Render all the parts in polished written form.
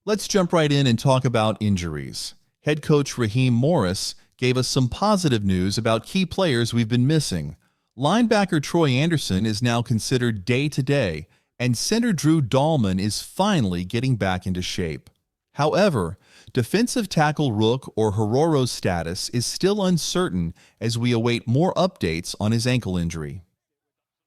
Let's jump right in and talk about injuries. Head coach Raheem Morris gave us some positive news about key players we've been missing. Linebacker Troy Anderson is now considered day-to-day, and center Drew Dahlman is finally getting back into shape. However, defensive tackle Rook or Heroro's status is still uncertain as we await more updates on his ankle injury.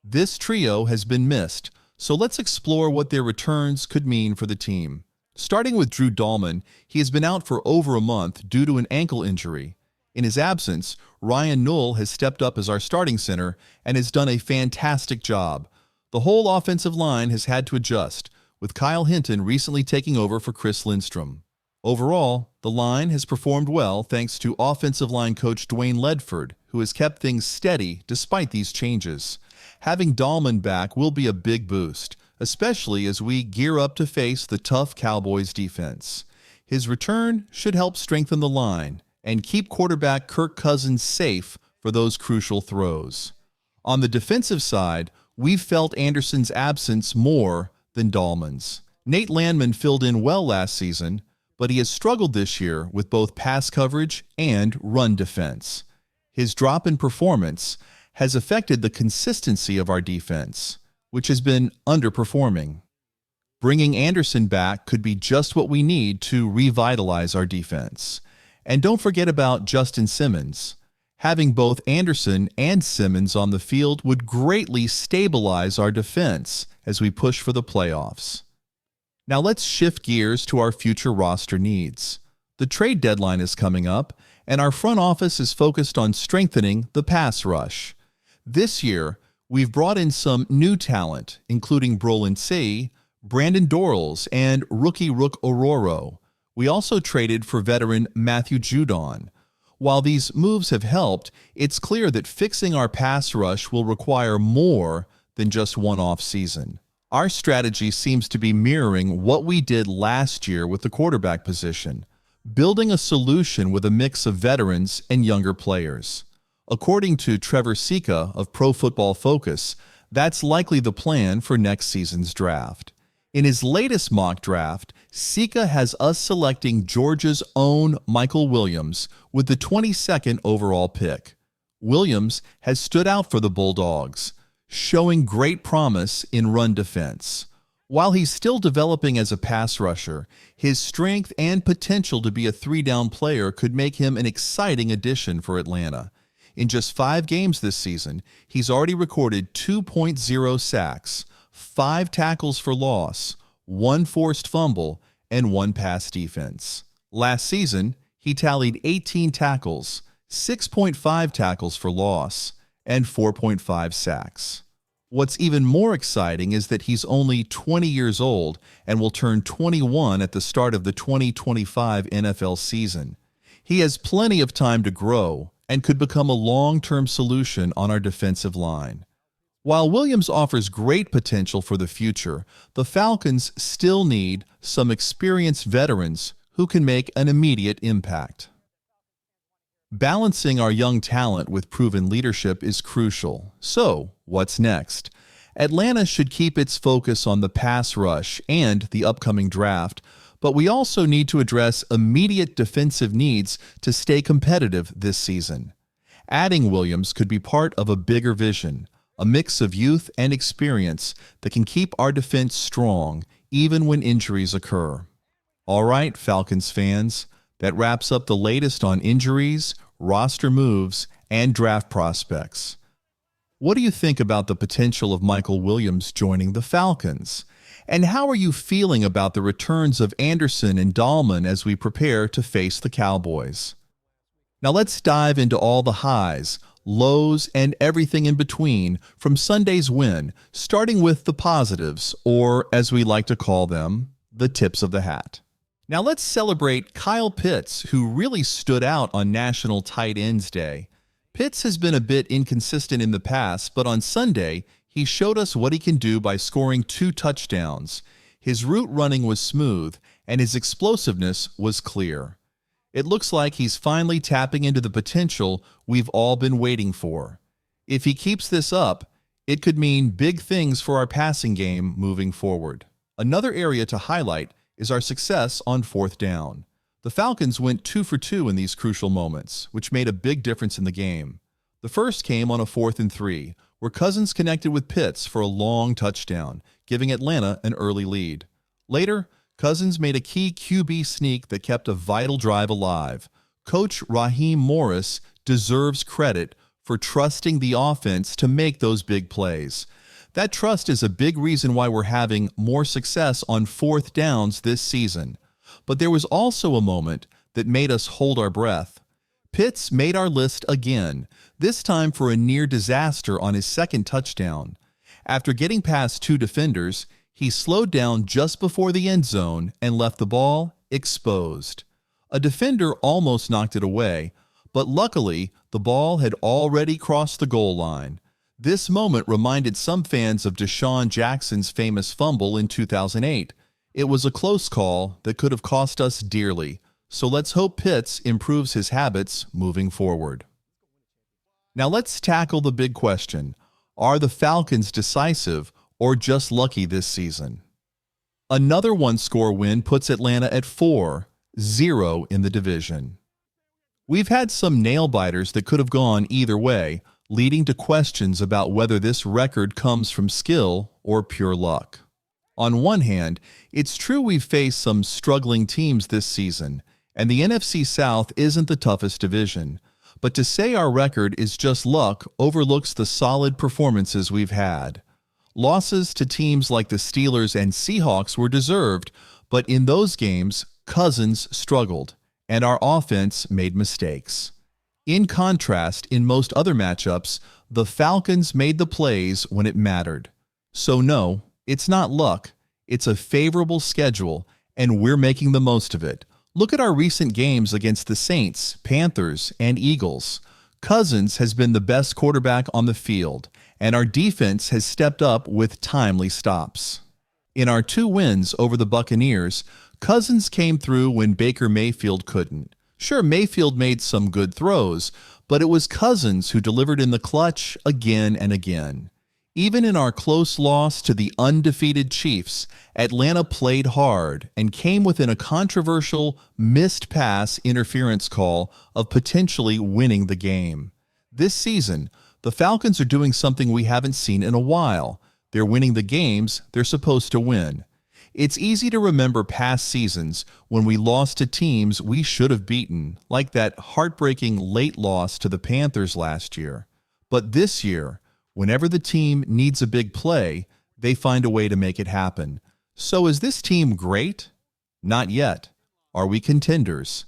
This trio has been missed, so let's explore what their returns could mean for the team. Starting with Drew Dahlman, he has been out for over a month due to an ankle injury. In his absence, Ryan Newell has stepped up as our starting center and has done a fantastic job. The whole offensive line has had to adjust, with Kyle Hinton recently taking over for Chris Lindstrom. Overall, the line has performed well thanks to offensive line coach Dwayne Ledford, who has kept things steady despite these changes. Having Dahlman back will be a big boost, especially as we gear up to face the tough Cowboys defense. His return should help strengthen the line and keep quarterback Kirk Cousins safe for those crucial throws. On the defensive side, we've felt Anderson's absence more than Dahlman's. Nate Landman filled in well last season, but he has struggled this year with both pass coverage and run defense. His drop in performance has affected the consistency of our defense, which has been underperforming. Bringing Anderson back could be just what we need to revitalize our defense. And don't forget about Justin Simmons. Having both Anderson and Simmons on the field would greatly stabilize our defense as we push for the playoffs. Now let's shift gears to our future roster needs. The trade deadline is coming up, and our front office is focused on strengthening the pass rush. This year, we've brought in some new talent, including Brolin C., Brandon Dorrells, and rookie Rook Ororo. We also traded for veteran Matthew Judon. While these moves have helped, it's clear that fixing our pass rush will require more than just one off-season. Our strategy seems to be mirroring what we did last year with the quarterback position, building a solution with a mix of veterans and younger players. According to Trevor Sika of Pro Football Focus, that's likely the plan for next season's draft. In his latest mock draft, Sika has us selecting Georgia's own Michael Williams with the 22nd overall pick. Williams has stood out for the Bulldogs, showing great promise in run defense. While he's still developing as a pass rusher, his strength and potential to be a three-down player could make him an exciting addition for Atlanta. In just 5 games this season, he's already recorded 2.0 sacks, 5 tackles for loss, 1 forced fumble, and 1 pass defense. Last season, he tallied 18 tackles, 6.5 tackles for loss, and 4.5 sacks. What's even more exciting is that he's only 20 years old and will turn 21 at the start of the 2025 NFL season. He has plenty of time to grow and could become a long-term solution on our defensive line. While Williams offers great potential for the future, the Falcons still need some experienced veterans who can make an immediate impact. Balancing our young talent with proven leadership is crucial. So, what's next? Atlanta should keep its focus on the pass rush and the upcoming draft, but we also need to address immediate defensive needs to stay competitive this season. Adding Williams could be part of a bigger vision, a mix of youth and experience that can keep our defense strong even when injuries occur. All right, Falcons fans, that wraps up the latest on injuries, roster moves, and draft prospects. What do you think about the potential of Michael Williams joining the Falcons? And how are you feeling about the returns of Anderson and Dahlman as we prepare to face the Cowboys? Now let's dive into all the highs, lows, and everything in between from Sunday's win, starting with the positives, or as we like to call them, the tips of the hat. Now let's celebrate Kyle Pitts, who really stood out on National Tight Ends Day. Pitts has been a bit inconsistent in the past, but on Sunday, he showed us what he can do by scoring 2 touchdowns. His route running was smooth, and his explosiveness was clear. It looks like he's finally tapping into the potential we've all been waiting for. If he keeps this up, it could mean big things for our passing game moving forward. Another area to highlight is our success on fourth down. The Falcons went 2 for 2 in these crucial moments, which made a big difference in the game. The first came on a 4th and 3, where Cousins connected with Pitts for a long touchdown, giving Atlanta an early lead. Later, Cousins made a key QB sneak that kept a vital drive alive. Coach Raheem Morris deserves credit for trusting the offense to make those big plays. That trust is a big reason why we're having more success on fourth downs this season. But there was also a moment that made us hold our breath. Pitts made our list again, this time for a near disaster on his second touchdown. After getting past 2 defenders, he slowed down just before the end zone and left the ball exposed. A defender almost knocked it away, but luckily the ball had already crossed the goal line. This moment reminded some fans of Deshaun Jackson's famous fumble in 2008. It was a close call that could have cost us dearly, so let's hope Pitts improves his habits moving forward. Now let's tackle the big question. Are the Falcons decisive or just lucky this season? Another one-score win puts Atlanta at 4-0 in the division. We've had some nail-biters that could have gone either way, leading to questions about whether this record comes from skill or pure luck. On one hand, it's true we've faced some struggling teams this season, and the NFC South isn't the toughest division. But to say our record is just luck overlooks the solid performances we've had. Losses to teams like the Steelers and Seahawks were deserved, but in those games, Cousins struggled, and our offense made mistakes. In contrast, in most other matchups, the Falcons made the plays when it mattered. So no, it's not luck, it's a favorable schedule, and we're making the most of it. Look at our recent games against the Saints, Panthers, and Eagles. Cousins has been the best quarterback on the field, and our defense has stepped up with timely stops. In our 2 wins over the Buccaneers, Cousins came through when Baker Mayfield couldn't. Sure, Mayfield made some good throws, but it was Cousins who delivered in the clutch again and again. Even in our close loss to the undefeated Chiefs, Atlanta played hard and came within a controversial missed pass interference call of potentially winning the game. This season, the Falcons are doing something we haven't seen in a while. They're winning the games they're supposed to win. It's easy to remember past seasons when we lost to teams we should have beaten, like that heartbreaking late loss to the Panthers last year. But this year, whenever the team needs a big play, they find a way to make it happen. So is this team great? Not yet. Are we contenders?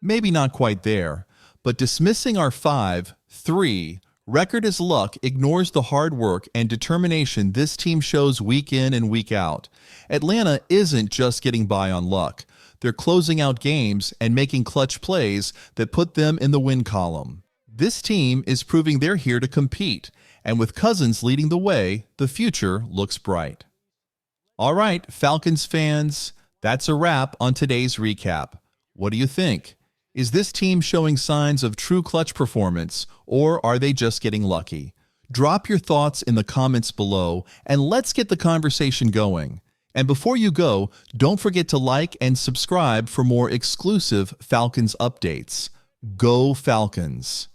Maybe not quite there, but dismissing our 5-3 record as luck ignores the hard work and determination this team shows week in and week out. Atlanta isn't just getting by on luck. They're closing out games and making clutch plays that put them in the win column. This team is proving they're here to compete, and with Cousins leading the way, the future looks bright. All right, Falcons fans, that's a wrap on today's recap. What do you think? Is this team showing signs of true clutch performance, or are they just getting lucky? Drop your thoughts in the comments below, and let's get the conversation going. And before you go, don't forget to like and subscribe for more exclusive Falcons updates. Go Falcons!